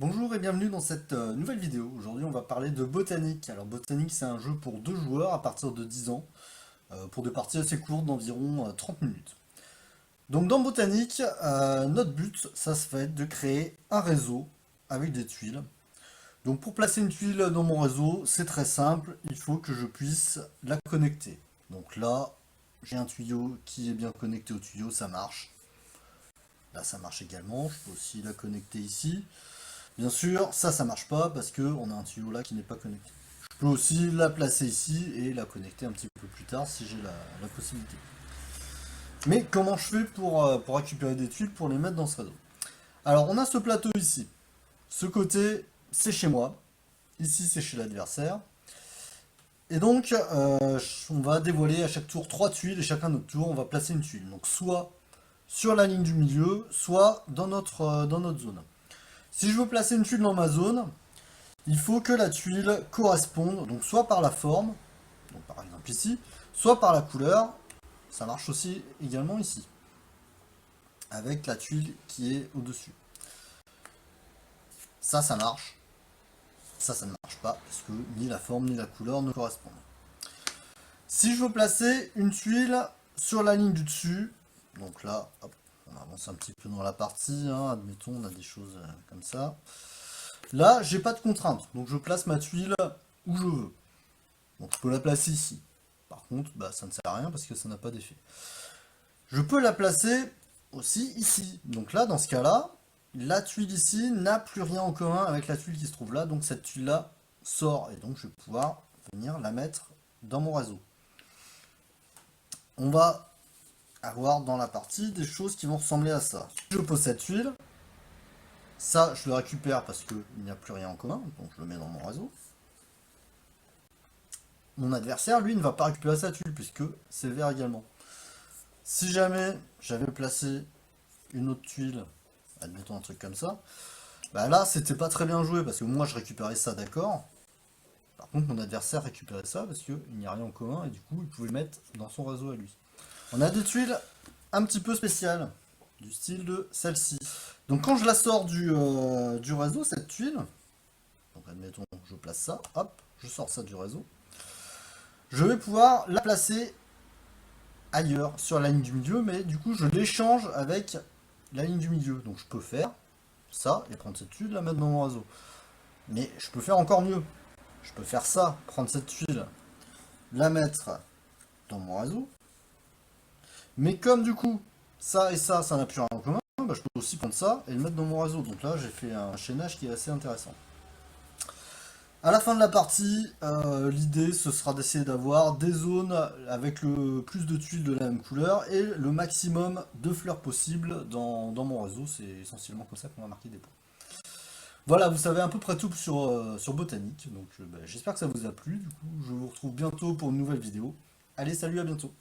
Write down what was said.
Bonjour et bienvenue dans cette nouvelle vidéo. Aujourd'hui on va parler de Botanique. Alors Botanique c'est un jeu pour deux joueurs à partir de 10 ans, pour des parties assez courtes d'environ 30 minutes. Donc dans Botanique, notre but ça se fait de créer un réseau avec des tuiles. Donc pour placer une tuile dans mon réseau, c'est très simple, il faut que je puisse la connecter. Donc là, j'ai un tuyau qui est bien connecté au tuyau, ça marche. Là ça marche également, je peux aussi la connecter ici. Bien sûr, ça marche pas parce qu'on a un tuyau là qui n'est pas connecté. Je peux aussi la placer ici et la connecter un petit peu plus tard si j'ai la possibilité. Mais comment je fais pour récupérer des tuiles pour les mettre dans ce réseau? Alors on a ce plateau ici. Ce côté, c'est chez moi. Ici, c'est chez l'adversaire. Et donc, on va dévoiler à chaque tour 3 tuiles et chacun notre tour, on va placer une tuile. Donc soit sur la ligne du milieu, soit dans notre zone. Si je veux placer une tuile dans ma zone, il faut que la tuile corresponde, donc soit par la forme, donc par exemple ici, soit par la couleur, ça marche aussi également ici, avec la tuile qui est au-dessus. Ça marche. Ça ne marche pas, parce que ni la forme ni la couleur ne correspondent. Si je veux placer une tuile sur la ligne du dessus, donc là, hop, on avance un petit peu dans la partie, hein, admettons, on a des choses comme ça. Là, j'ai pas de contrainte, donc je place ma tuile où je veux. Donc je peux la placer ici. Par contre, bah, ça ne sert à rien parce que ça n'a pas d'effet. Je peux la placer aussi ici. Donc là, dans ce cas-là, la tuile ici n'a plus rien en commun avec la tuile qui se trouve là. Donc cette tuile-là sort. Et donc je vais pouvoir venir la mettre dans mon réseau. On va avoir dans la partie des choses qui vont ressembler à ça. Je pose cette tuile. Ça, je le récupère parce qu'il n'y a plus rien en commun. Donc je le mets dans mon réseau. Mon adversaire, lui, ne va pas récupérer sa tuile puisque c'est vert également. Si jamais j'avais placé une autre tuile, admettons un truc comme ça, bah là c'était pas très bien joué parce que moi je récupérais ça, d'accord. Par contre mon adversaire récupérait ça parce qu'il n'y a rien en commun et du coup il pouvait le mettre dans son réseau à lui. On a des tuiles un petit peu spéciales, du style de celle-ci. Donc quand je la sors du réseau, cette tuile, donc admettons je place ça, hop, je sors ça du réseau, je vais pouvoir la placer ailleurs sur la ligne du milieu, mais du coup je l'échange avec la ligne du milieu. Donc je peux faire ça et prendre cette tuile, la mettre dans mon réseau. Mais je peux faire encore mieux. Je peux faire ça, prendre cette tuile, la mettre dans mon réseau. Mais comme du coup ça et ça n'a plus rien en commun, bah, je peux aussi prendre ça et le mettre dans mon réseau. Donc là j'ai fait un chaînage qui est assez intéressant. À la fin de la partie, l'idée ce sera d'essayer d'avoir des zones avec le plus de tuiles de la même couleur et le maximum de fleurs possible dans mon réseau. C'est essentiellement comme ça qu'on va marquer des points. Voilà, vous savez à peu près tout sur Botanique. Donc bah, j'espère que ça vous a plu. Du coup, je vous retrouve bientôt pour une nouvelle vidéo. Allez, salut, à bientôt.